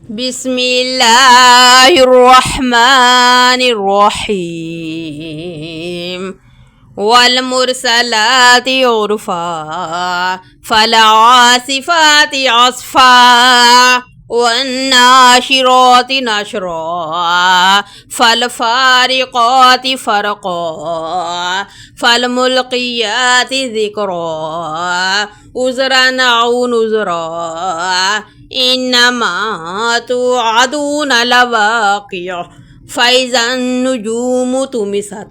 بسم الله الرحمن الرحيم والمرسلات عرفا فالعاصفات عصفا والناشرات نشرا فالفارقات فرقا فالملقيات ذكرا عذرا أو نذرا إنما توعدون لواقع فإذا النجوم طمست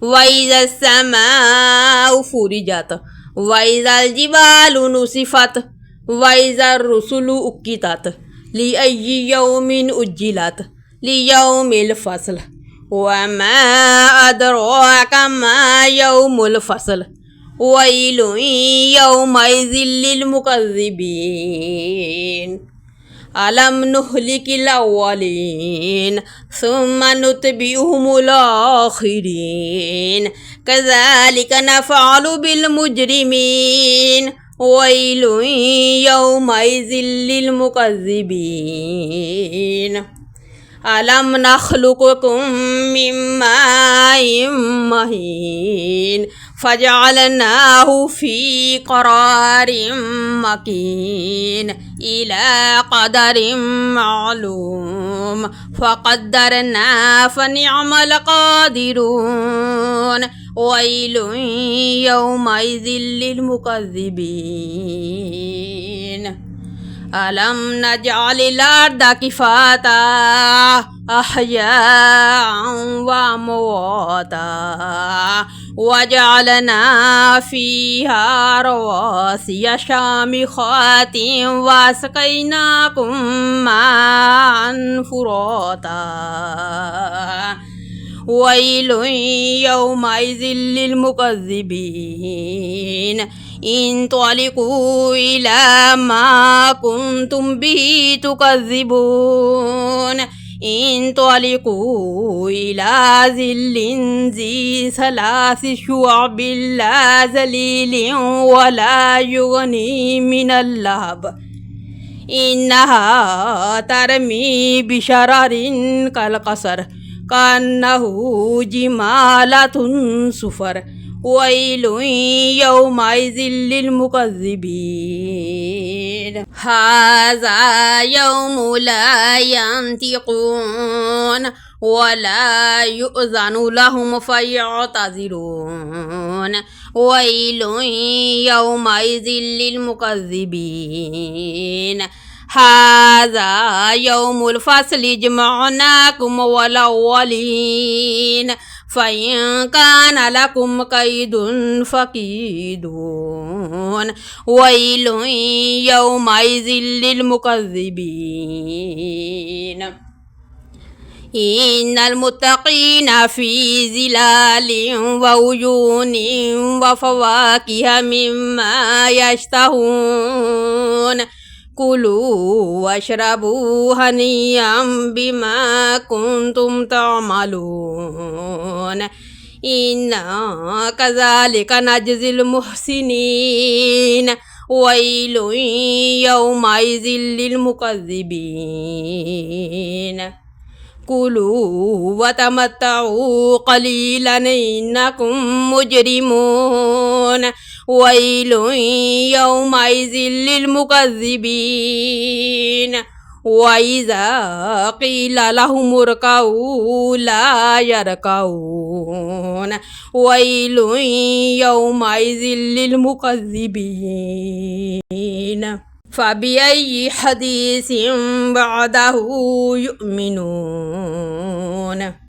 وإذا السماء فرجت وإذا الجبال نسفت وإذا الرسل أقتت لأي يوم أجلت ليوم الفصل وما أدراك ما يوم الفصل ويل يومئذ للمكذبين ألم نهلك الأولين ثم نتبعهم الآخرين كذلك نفعل بالمجرمين ويل يومئذ للمكذبين ألم نخلقكم من ماء مهين فجعلناه في قرار مكين إلى قدر معلوم فقدرنا فنعم القادرون ويل يومئذ للمكذبين ألم نجعل الأرض كفاتا أحياء وأمواتا وجعلنا فيها رواسي شامخات واسقيناكم ماء فراتا ويل يومئذ للمكذبين انطلقوا إلى ما كنتم به تكذبون انطلقوا إلى ظل ذي ثلاث شعب لا ظليل ولا يغني من اللهب إنها ترمي بشرر كالقصر كأنه جمالة صفر ويل يومئذ للمكذبين هذا يوم لا ينطقون ولا يؤذن لهم فيعتذرون ويل يومئذ للمكذبين هذا يوم الفصل جمعناكم والأولين فإن كان لكم كيد فكيدون ويل يومئذ للمكذبين إن المتقين في ظلال وعيون وفواكه مما يشتهون كلوا واشربوا هنيئا بما كنتم تعملون إنا كذلك نجزي المحسنين ويل يومئذ للمكذبين كلوا وتمتعوا قليلا إنكم مجرمون ويل يومئذ للمكذبين وإذا قيل لهم اركعوا لا يركعون ويل يومئذ للمكذبين فبأي حديث بعده يؤمنون